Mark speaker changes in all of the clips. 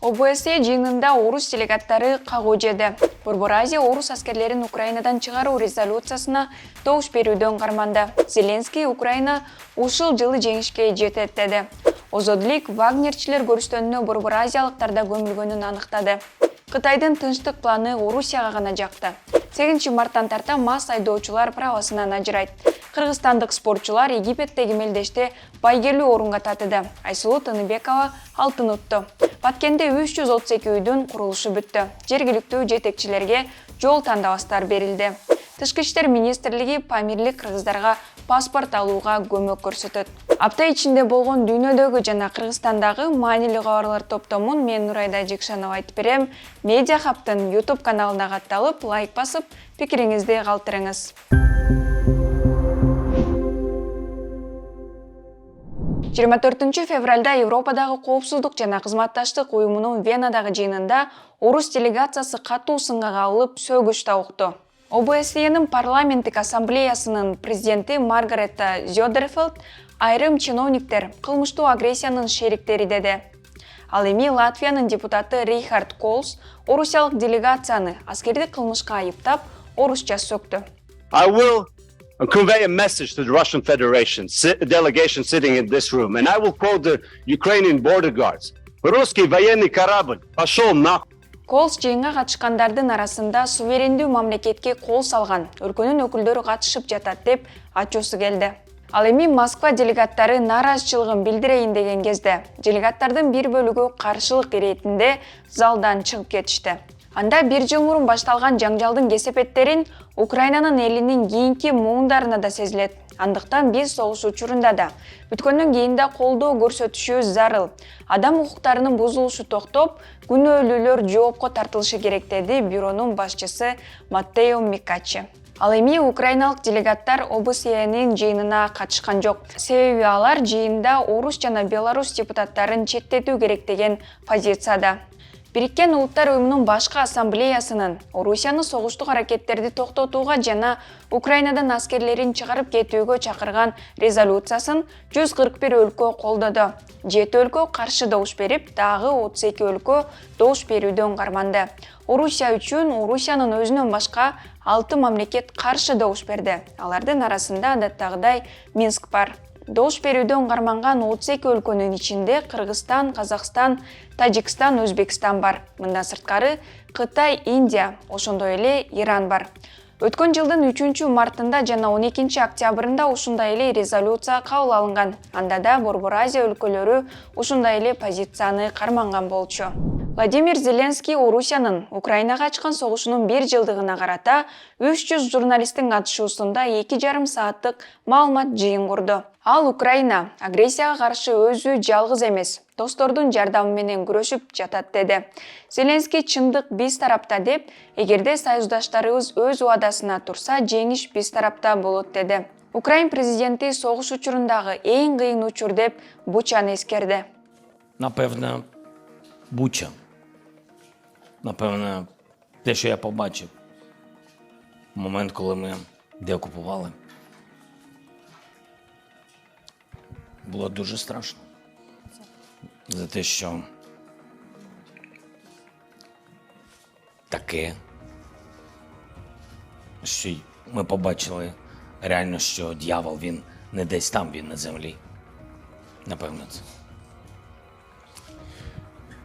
Speaker 1: ОБСЕ жыйынында орус делегаттары кагуу жеди. Борбор Азия орус аскерлерин Украинадан чыгаруу резолюциясына добуш берүүдөн карманды. Зеленский Украина ушул жылы жеңишке жетет деди. Озодулик Вагнерчилер көрүстөнүнө Борбор Азиялыктарда көмүлгөнүн аныктады. Кытайдын тынчтык планы Орусияга гана жакты. 8 марттан тарта мас айдоочулар правасынан ажырайт. Кыргызстандык спортчулар Египеттеги мелдеште байгелүү орунга татыды. Айсулуу Тыныбекова алтын утту. Баткенде 332 үйдүн курулушу бүттү. Жергиликтүү жетекчилерге жол тандабастар берилди. Тышкы иштер министрлиги памирлик кыргыздарга паспорт алууга көмөк көрсөтөт. Апта ичинде болгон дүйнөдөгү жана Кыргызстандагы маанилүү кабарлар топтомун мен Нурайда Жекшанова айтып берем. Медиа Хабтын YouTube каналына катталып, лайк басып, пикириңизди калтырыңыз. 24 февралда Европадагы коопсуздук жана кызматташтык уюмунун Венадагы жыйынында орус делегациясы катуу сынга кабылып сөгүш табукту. ОБСЕнин парламенттик ассамблеясынын президенти Маргарета Зёдерфелд айрым чиновниктер кылмыштуу агрессиянын шериктери деди. Ал эми Латвиянын депутаты Рихард Колс орусиялык делегацияны аскердик кылмышка айыптап, орусча сөктү.
Speaker 2: I will convey a message to the Russian Federation delegation sitting in this room, and I will quote the Ukrainian border guards. Русский военный корабль пошел нахуй.
Speaker 1: Колс жыйынга катышкандардын арасында суверендүү мамлекетке кол салган өлкөнүн өкүлдөрү катышып жатат деп ачуусу келди. Ал эми Москва делегаттары нааразычылыгын билдирейин деген кезде делегаттардын бир бөлүгү каршылык иретинде залдан чыгып кетишти. Анда бир жыл мурун башталган жаңжалдын кесепеттерин Украинанын элинин кийинки муундарына да сезилет. Андыктан биз согуш учурунда да бүткөндөн кийин да колдоо көрсөтүшүбүз зарыл. Адам укуктарынын бузулушу токтоп, күнөөлүүлөр жоопко тартылышы керек деди бюронун башчысы Маттео Микачи. Ал эми украиналык делегаттар ОБСЕнин жыйынына катышкан жок. Себеби алар жыйында орус жана белорус депутаттарын четтетүү керек деген позицияда. Бириккен Улуттар уюмунун башкы ассамблеясынын Орусияны согуштук аракеттерди токтотууга жана Украинадан аскерлерин чыгарып кетүүгө чакырган резолюциясын 141 өлкө колдоду. 7 өлкө каршы добуш берип, дагы 32 өлкө добуш берүүдөн карманды. Орусия үчүн Орусиянын өзүнөн башка 6 мамлекет каршы добуш берди. Алардын арасында адаттагыдай Минск бар. Добуш берүүдөн карманган 32 өлкөнүн ичинде Кыргызстан, Казакстан, Тажикстан, Өзбекстан бар. Мындан сырткары Кытай, Индия, ошондой эле Иран бар. Өткөн жылдын 3 мартында жана 12 октябрында ушундай эле резолюция кабыл алынган. Анда да Борбор Азия өлкөлөрү ушундай эле позицияны карманган болчу. Владимир Зеленский Орусиянын Украинага ачкан согушунун 1 жылдыгына карата 300 журналисттин катышуусунда 2,5 сааттык маалымат жыйын курду. Ал Украина агрессияга каршы өзү жалгыз эмес, достордун жардамы менен күрөшүп жатат деди. Зеленский чындык биз тарапта деп, эгерде союздаштарыбыз өз убадасына турса, жеңиш биз тарапта болот деди. Украин президенти согуш учурундагы эң кыйын учур деп Бучаны эскерди.
Speaker 3: Напевно, Буча. Напевно, те, що я побачив в момент, коли ми деокупували, було дуже страшно. За те, що таке, що ми побачили реально, що дьявол, він не десь там, він на землі. Напевно, це.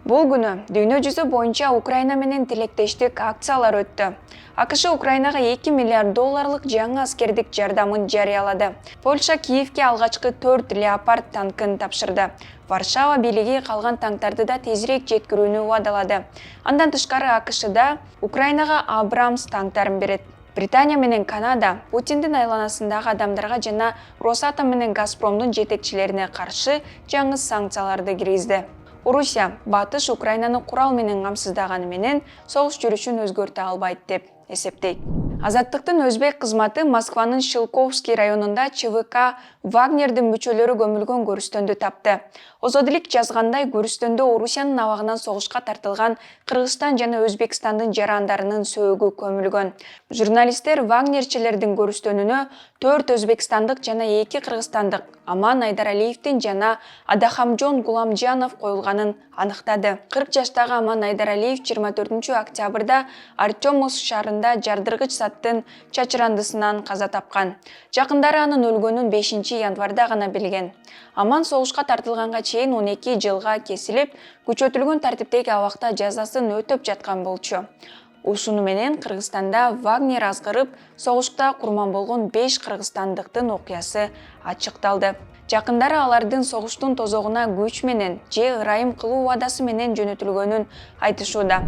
Speaker 1: Бул күнү дүйнө жүзү боюнча Украина менен тилектештик акциялар өттү. АКШ Украинага 2 миллиард долларлык жаңы аскердик жардамын жарыялады. Польша Киевке алгачкы 4 Леопард танкын тапшырды. Варшава бийлиги калган танктарды да тезирээк жеткирүүнү убадалады. Андан тышкары АКШда Украинага Абрамс танктарын берет. Британия менен Канада Путиндин айланасындагы адамдарга жана Росатом менен Газпромдун жетекчилерине каршы жаңы санкцияларды киргизди. Орусия батыш Украинаны курал менен камсыздаганы менен согуш жүрүшүн өзгөртө албайт деп эсептейт. Азаттыктын өзбек кызматы Москванын Шилковский районунда ЧВК Вагнердин мүчөлөрү көмүлгөн көрүстөндү тапты. Озодулик жазгандай, көрүстөндө Орусиянын абагынан согушка тартылган Кыргызстан жана Өзбекстандын жарандарынын сөөгү көмүлгөн. Журналисттер Вагнерчилердин көрүстөнүнө 4 өзбекстандык жана 2 кыргызстандык Аман Айдаралиевдин жана Адахамжон Гуламжанов коюлганын аныктады. 40 жаштагы Аман Айдаралиев 24 октябрда Артемовск шаарында жардыргыч заттын чачырандысынан каза тапкан. Жакындары анын өлгөнүн 5 январда гана билген. Аман согушка тартылганга чейин 12 жылга кесилип, күчөтүлгөн тартиптеги абакта жазасын өтөп жаткан болчу. Ушуну менен Кыргызстанда Вагнер азгырып, согушта курман болгон 5 кыргызстандыктын окуясы ачыкталды. Жакындары алардын согуштун тозогуна күч менен же ырайым кылуу убадасы менен жөнөтүлгөнүн айтышууда.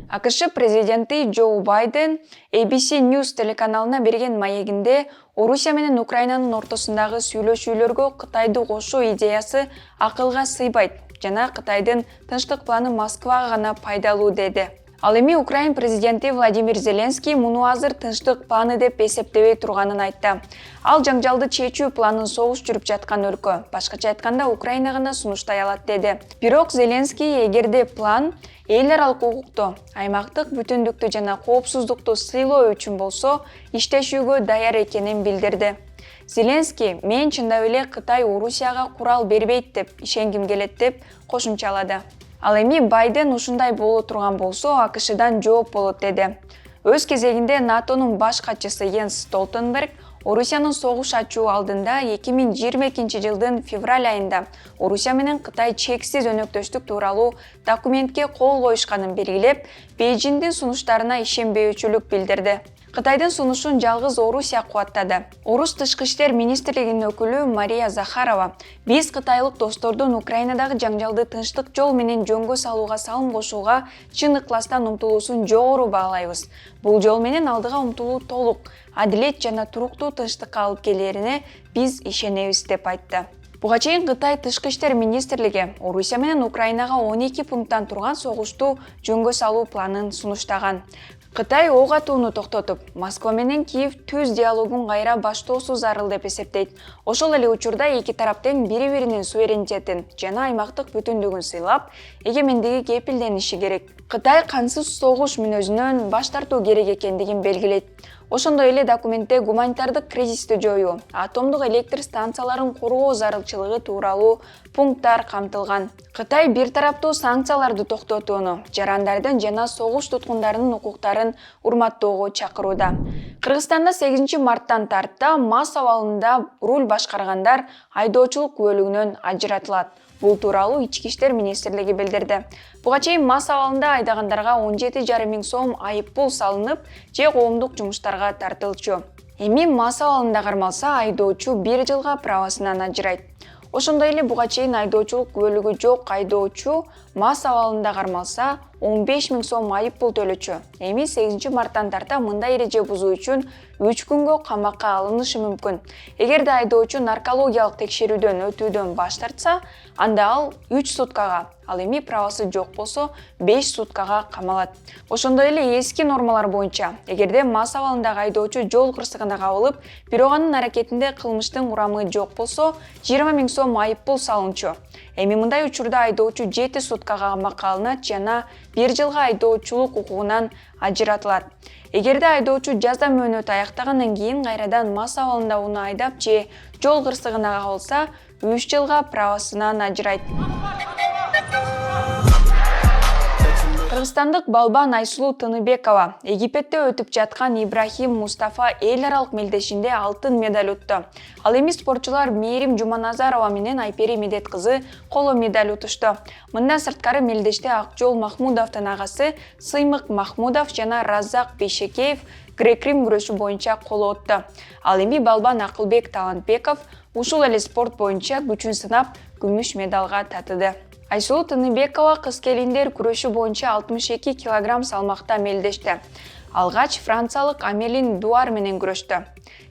Speaker 1: АКШ президенти Джо Байден ABC News телеканалына берген маегинде Орусия менен Украинанын ортосундагы сүйлөшүүлөргө Кытайды кошуу идеясы акылга сыйбайт жана Кытайдын тынчтык планы Москвага гана пайдалуу деди. Ал эми Украин президенти Владимир Зеленский муну азыр тынчтык планы деп эсептебей турганын айтты. Ал жаңжалды чечүү планын согуш жүрүп жаткан өлкө, башкача айтканда Украина гана сунуштай алат деди. Бирок Зеленский эгерде план эл аралык укукту, аймактык бүтүндүктү жана коопсуздукту сыйлоо үчүн болсо, иштешүүгө даяр экенин билдирди. Зеленский мен чындап эле Кытай Орусияга курал бербейт деп ишенгим келет деп кошумчалады. Ал эми Байден ушундай боло турган болсо АКШдан жооп болот деди. Өз кезегинде НАТОнун баш катчысы Йенс Столтенберг Орусиянын согуш ачуу алдында 2022 жылдын февраль айында Орусия менен Кытай чексиз өнөктөштүк тууралуу документке кол коюшканын белгилеп, Бейжиңдин сунуштарына ишенбөөчүлүк билдирди. Кытайдын сунушун жалгыз Орусия кубаттады. Орус тышкы иштер министрлигинин өкүлү Мария Захарова: "Биз кытайлык достордун Украинадагы жаңжалды тынчтык жол менен жөнгө салууга салым кошууга чын ыкластан умтулуусун жогору баалайбыз. Бул жол менен алдыга умтулуу толук, адилет жана туруктуу тынчтыкка алып келерине биз ишенебиз" деп айтты. Буга чейин Кытай тышкы иштер министрлиги Орусия менен Украинага 12 пункттан турган согушту жөнгө салуу планын сунуштаган. Кытай ок атууну токтотуп, Москва менен Киев түз диалогун кайра баштоосу зарыл деп эсептейт. Ошол эле учурда эки тарап тең бири-биринин суверенитетин жана аймактык бүтүндүгүн сыйлап, эгемендиги кепилдениши керек. Кытай кансыз согуш мүнөзүнөн баш тартуу керек экендигин белгилейт. Ошондой эле документте гуманитардык кризисти жоюу, атомдук электр станцияларын коргоо зарылчылыгы тууралуу пункттар камтылган. Кытай бир тараптуу санкцияларды токтотууну, жарандардын жана согуш туткундарынын укуктарын урматтоого чакырууда. Кыргызстанда 8 марттан тарта МАЗ абалында руль башкаргандар айдоочулук күбөлүгүнөн ажыратылат. Бул тууралуу Ички иштер министрлиги билдирди. Буга чейин МАЗ абалында айдагандарга 17,5 миң сом айыппул салынып, же коомдук жумуштарга тартылчу. Эми МАЗ абалында кармалса, айдоочу 1 жылга правасынан ажырайт. Ошондой эле буга чейин айдоочулук күбөлүгү жок айдоочу МАЗ абалында кармалса 15 миң сом айыппул төлөчү. Эми 8 марттан тарта мындай эреже бузуу үчүн 3 күнгө камакка алынышы мүмкүн. Эгерде айдоочу наркологиялык текшерүүдөн өтүүдөн баш тартса, анда ал 3 суткага, ал эми правасы жок болсо 5 суткага камалат. Ошондой эле эски нормалар боюнча, эгерде МАЗ абалындагы айдоочу жол кырсыгына кабылып, бирок анын аракетинде кылмыштын курамы жок болсо, 20 миң сом айыппул салынчу. Эми мындай учурда айдоочу 7 суткага камакка алынат жана 1 жылга айдоочулук укугунан ажыратылат. Эгерде айдоочу жаза мөөнөтү аяктагандан кийин кайрадан МАЗ абалында уну айдап же жол кырсыгына кабылса, 3 жылга правасынан ажырайт. Кыргызстандык балбан Айсулуу Тыныбекова Египетте өтүп жаткан Ибрахим Мустафа эл аралык мелдешинде алтын медаль утту. Ал эми спортчулар Мээрим Жуманазарова менен Айпери Медет кызы коло медаль утушту. Мындан сырткары мелдеште Акжол Махмудовдун агасы Сыймык Махмудов жана Раззак Бейшекеев грек-рим күрөшү боюнча коло утту. Ал эми балбан Акылбек Талантбеков ушул эле спорт боюнча күчүн сынап күмүш медалга татыды. Айсулуу Тыныбекова кыз келиндер күрөшү боюнча 62 кг салмакта мелдешти. Алгач франциялык Амелин Дуар менен күрөштү.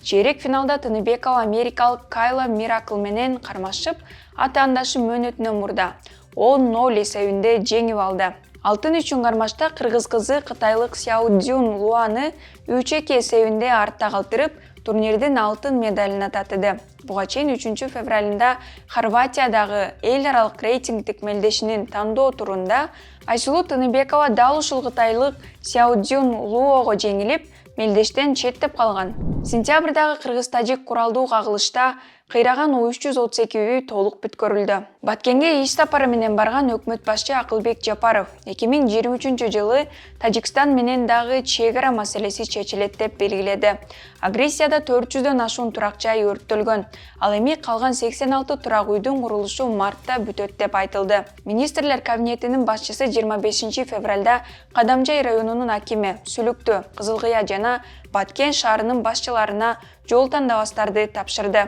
Speaker 1: Чейрек финалда Тыныбекова америкалык Кайла Миракл менен кармашып, атаандашы мөөнөтүнөн мурда 10-0 эсебинде жеңип алды. Алтын үчүн кармашта кыргыз кызы кытайлык Сяодзюн Луаны 3-2 эсебинде артта калтырып, турнирдин алтын медалына татыды. Буга чейин 3 февралында Хорватиядагы эл аралык рейтингдик мелдешинин тандоо турунда Айсулуу Тыныбекова дал ушул кытайлык Сяодзюн Луого жеңилип, мелдештен четтеп калган. Сентябрдагы кыргыз-тажик куралдуу кагылышта кыйраган 332 үй толук бүткөрүлдү. Баткенге иш сапары менен барган өкмөт башчы Акылбек Жапаров 2023-жылы Тажикстан менен дагы чек ара маселеси чечилет деп белгиледи. Агрессияда 400дөн ашуун турак жай өрттөлгөн. Ал эми калган 86 турак үйдүн курулушу мартта бүтөт деп айтылды. Министрлер кабинетинин башчысы 25 февралда Кадамжай районунун акими Сүлүктү, Кызылкыя жана Баткен шаарынын башчыларына жол тандабастарды тапшырды.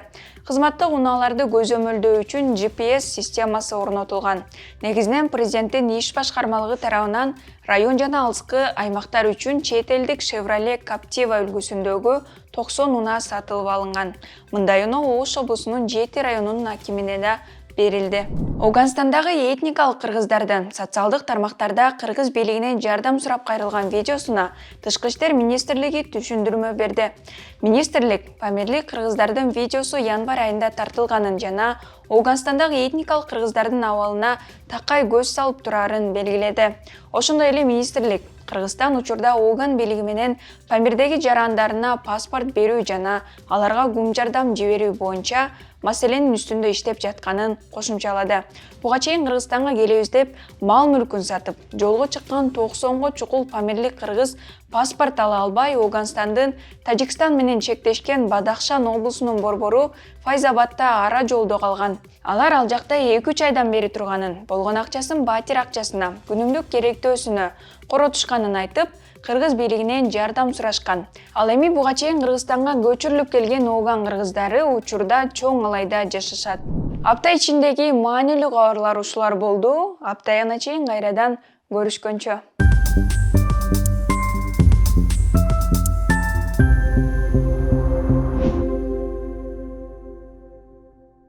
Speaker 1: Кызматтык унааларды көзөмөлдөө үчүн GPS системасы орнотулган. Негизинен президенттин иш башкармалыгы тарабынан район жана алыскы аймактар үчүн чет элдик Chevrolet Captiva үлгүсүндөгү 90 унаа сатылып алынган. Мындай унаа Ош облусунун 7 районунун акимине да берилди. Ауганстандагы этникалык кыргыздардан социалдык тармактарда кыргыз бийлигинен жардам сурап кайрылган видеосуна Тышкы иштер министрлиги түшүндүрмө берди. Министрлик памирлик кыргыздардын видеосу январь айында тартылганын жана Ауганстандагы этникалык кыргыздардын абалына такай көз салып турарын белгиледи. Ошондой эле министрлик Кыргызстан учурда Ооган бийлиги менен Памирдеги жарандарына паспорт берүү жана аларга гум жардам жиберүү боюнча маселенин үстүндө иштеп жатканын кошумчалады. Буга чейин Кыргызстанга келебиз деп мал мүлкүн сатып, жолго чыккан 90го чукул памирлик кыргыз паспорт ала албай Ауганстандын Тажикстан менен чектешкен Бадахшан облусунун борбору Файзабадда ара жолдо калган. Алар ал жакта 2-3 айдан бери турганын, болгон акчасын батир акчасына, күнүмдүк керектөөсүнө коротушканын айтып, кыргыз бийлигинен жардам сурашкан. Ал эми буга чейин Кыргызстанга көчүрүлүп келген Ооган кыргыздары учурда чоң алайда жашашат. Апта ичиндеги маанилүү кабарлар ушулар болду. Апта аяна чейин кайрадан көрүшкөнчө.